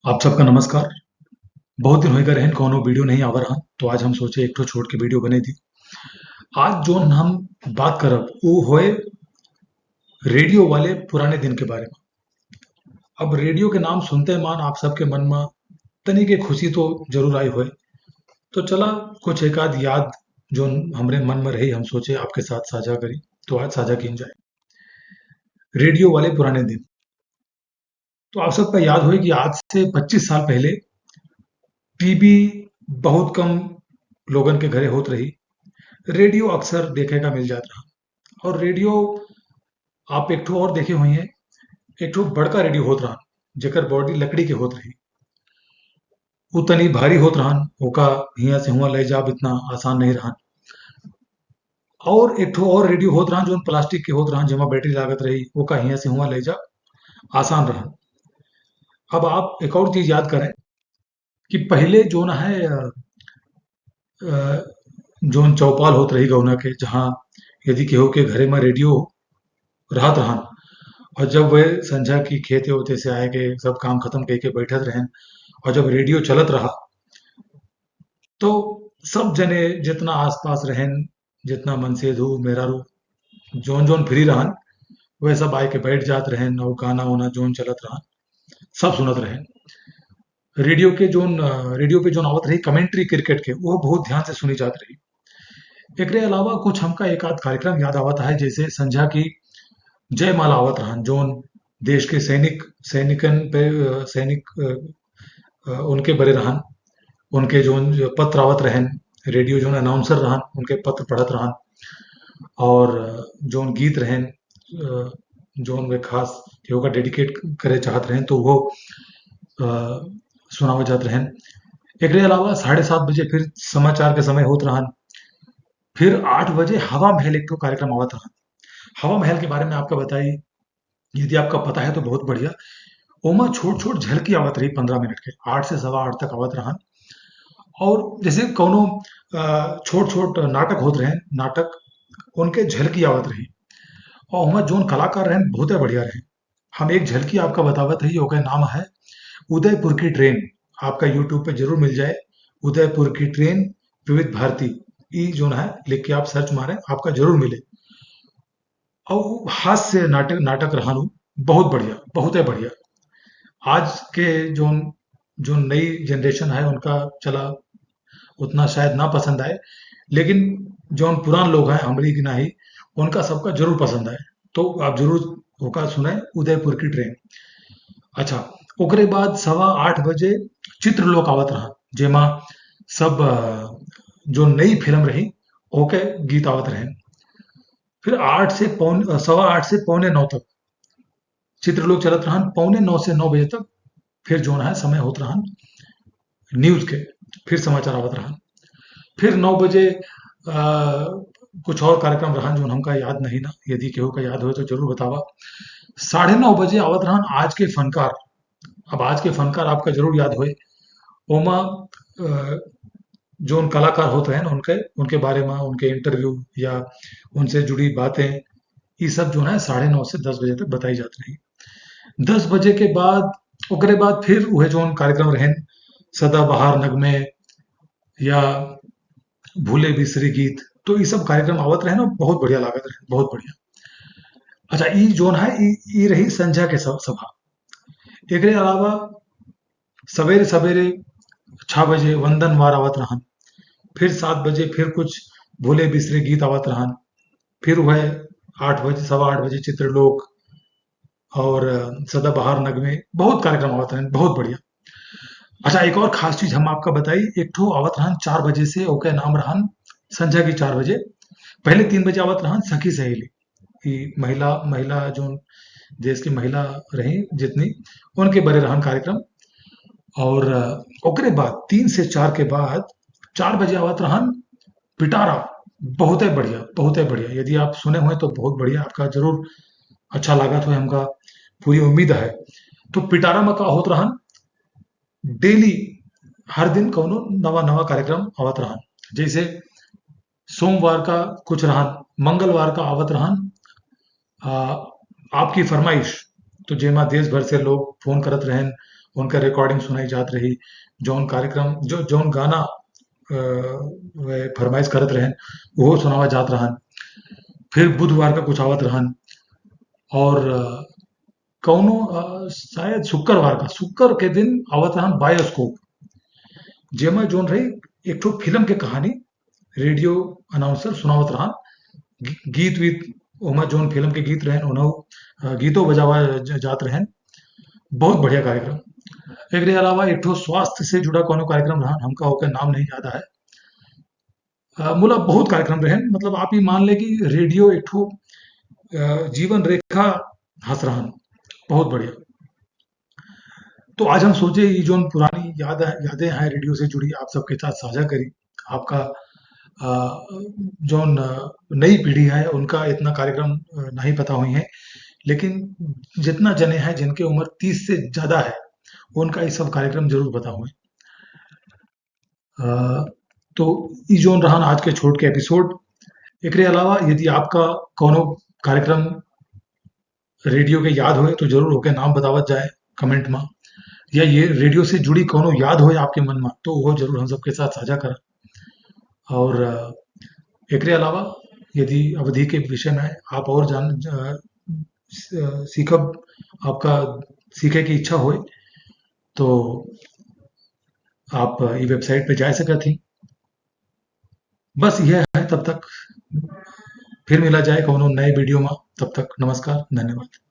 आप सबका नमस्कार। बहुत दिन होइगा रहन कौनो वीडियो नहीं आवा रहा, तो आज हम सोचे एक ठो छोट के वीडियो बने दी। आज जोन हम बात करब वो होए रेडियो वाले पुराने दिन के बारे में। अब रेडियो के नाम सुनते मान आप सबके मन में तनी के खुशी तो जरूर आई होए। तो चला कुछ एक आध याद जो हमरे मन में रही हम सोचे आपके साथ साझा करी। तो आज साझा की जाए रेडियो वाले पुराने दिन। तो आप सबका याद होए कि आज से 25 साल पहले टीवी बहुत कम लोगन के घरे होत रही। रेडियो अक्सर देखे का मिल जाता रहा। और रेडियो आप एक ठो और देखे हुई हैं, एक ठो बड़का रेडियो होत रहा जेकर बॉडी लकड़ी के होत रही। उ तनी भारी होत रहन, ओका हियां से हुआं ले जाब इतना आसान नहीं रहन। और एक ठो और रेडियो होत रहन जो प्लास्टिक के होत रहन जेमा बैटरी लागत रही, ओका हियां से हुआं ले जा आसान रहन। अब आप एक और चीज याद करें कि पहले जो ना है जोन चौपाल होत रही गौना के, जहाँ यदि केहू के घरे में रेडियो रहत रहन और जब वे संझा की खेते होते से आए के सब काम खत्म करके बैठत रहन और जब रेडियो चलत रहा तो सब जने जितना आसपास रहन, जितना मनसेधु मेहरारू जोन जोन फ्री रहन, वह सब आए के बैठ जात रहन और गाना वाना जोन चलत रहन सब सुनत रहन। रेडियो पे जोन आवत रही कमेंट्री क्रिकेट के, वो बहुत ध्यान से सुनी जात रही। एकरे अलावा कुछ हमका एक आध कार्यक्रम याद आवत है, जैसे संझा की जयमाला आवत रहन जोन देश के सैनिकन पे सैनिक उनके बड़े रहन, उनके जोन जो पत्र आवत रहन, रेडियो जोन अनाउंसर रहन उनके पत्र पढ़त रहन। और जोन गीत रहन जोन वे खास केहू का डेडिकेट करे चाहत रहन तो वो सुनावत जात रहन। एकरे अलावा 7:30 बजे फिर समाचार के समय होत रहन। फिर 8 बजे हवा महल एक ठो कार्यक्रम आवत रहन। हवा महल के बारे में आपका बताई, यदि आपका पता है तो बहुत बढ़िया। ओमा छोट छोट झलकी आवत रही 15 मिनट के, 8 से सवा 8 तक आवत रहन। और जैसे कौनो छोट छोट नाटक होत रहे, नाटक उनके झलकी आवत रही। और वहाँ जोन कलाकार रहन बहुते बढ़िया रहे। हम एक झलकी आपका बतावत है, ओकर नाम है उदयपुर की ट्रेन। आपका यूट्यूब पे जरूर मिल जाए, उदयपुर की ट्रेन विविध भारती। ई जोन है लिख के आप सर्च मारें आपका जरूर मिले। और हास्य नाटक नाटक रहानु बहुत बढ़िया, बहुत है बढ़िया। आज के जोन जो नई जनरेशन है उनका चला उतना शायद ना पसंद आए, लेकिन जौन पुरान लोग हैं हमरी की नाही, उनका सबका जरूर पसंद आए। तो आप जरूर होका सुने उदयपुर की ट्रेन। अच्छा, ओकरे बाद 8:15 बजे चित्रलोक आवत रहा, जेमा सब जो नई फिल्म रही ओके गीत आवत रहे। फिर 8 से पौने 9 तक चित्रलोक चलत रहन, पौने 9 से 9 बजे तक फिर जोन है समय होत रहन न्यूज के, फिर समाचार आवत रहन। फिर 9 बजे कुछ और कार्यक्रम रहन जो हमका याद नहीं ना, यदि केहू का याद हो तो जरूर बतावा। 9:30 बजे आवत रहन आज के फनकार। अब आज के फनकार आपका जरूर याद होए। ओमा जोन कलाकार होते हैं उनके उनके बारे में उनके इंटरव्यू या उनसे जुड़ी बातें, ये सब जो है 9:30 से 10 बजे तक बताई जाती रही। 10 बजे के बाद ओकरे बाद फिर वह जोन कार्यक्रम रहें सदाबहार नगमे या भूले बिसरी गीत, तो ये सब कार्यक्रम आवत रहे ना, बहुत बढ़िया लागत रहे, बहुत बढ़िया। अच्छा, ई जोन है ई रही संझा के सभा। एकरे अलावा सवेरे सवेरे 6 बजे वंदनवार आवत रहन। फिर 7 बजे फिर कुछ भूले बिसरे गीत आवत रहन। फिर वह 8 बजे सवा 8 बजे चित्रलोक और सदाबहार नगमे, बहुत कार्यक्रम आवत रहन, बहुत बढ़िया। अच्छा, एक और खास चीज हम आपका बताई, एक ठो आवत रहन 4 बजे से, ओके नाम रहन संझा की 4 बजे। पहले 3 बजे आवत रहन सखी सहेली, कि महिला महिला जो देश की महिला रही जितनी, उनके बड़े रहन कार्यक्रम। और ओकरे बाद 3 से 4 के बाद 4 बजे आवत रहन पिटारा। बहुत है बढ़िया, बहुत है बढ़िया। यदि आप सुने हुए तो बहुत बढ़िया, आपका जरूर अच्छा लागत हो, हमका पूरी उम्मीद है। तो पिटारा में का होत रहन डेली, हर दिन कौनो नवा नवा कार्यक्रम आवत रहन। जैसे सोमवार का कुछ रहन, मंगलवार का आवत रहन आ, आपकी फरमाइश, तो जेमा देश भर से लोग फ़ोन करत रहेन, उनका रिकॉर्डिंग सुनाई जात रही, जौन कार्यक्रम जौन गाना वे फरमाइश करत रहेन, उहो सुनावा जात रहन। फिर बुधवार का कुछ आवत रहन और कौनो शायद शुक्र के दिन आवत रहन बायोस्कोप, जेमा जौन रही एक ठो फ़िल्म के कहानी रेडियो अनाउंसर सुनावत रहन। गीत वीत ओमा जौन फ़िल्म के गीत रहन ओनहु गीतो बजावा जात रहन। बहुत बढ़िया कार्यक्रम। एकरे अलावा एक ठो स्वास्थ्य से जुड़ा कौनो कार्यक्रम रहन, हमका ओकर नाम नहीं याद है। मोला बहुत कार्यक्रम रहन, मतलब आप ही मान लें कि रेडियो एक ठो जीवन रेखा हस रहन, बहुत बढ़िया। तो आज हम सोचे ये जो पुरानी यादें हैं रेडियो से जुड़ी आप सबके साथ साझा करी। आपका जौन नई पीढ़ी है उनका इतना कार्यक्रम नहीं पता हुई है, लेकिन जितना जने हैं जिनके उम्र 30 से ज़्यादा है, उनका ये सब कार्यक्रम ज़रूर पता हुए। तो ई जोन रहन आज के छोट के एपिसोड। एकरे अलावा यदि आपका कौनो कार्यक्रम रेडियो के याद होए तो ज़रूर ओके नाम बतावत जाए कमेंट में, या ये रेडियो से जुड़ी कौनो याद होए आपके मन में तो वो ज़रूर हम सबके साथ साझा करें। और एकरे अलावा यदि अवधि के विषय में आप और सीखब, आपका सीखे की इच्छा होए तो आप ई वेबसाइट पे जा सकत ही। बस यह है, तब तक फिर मिला जाए कौनो नए वीडियो में। तब तक नमस्कार, धन्यवाद।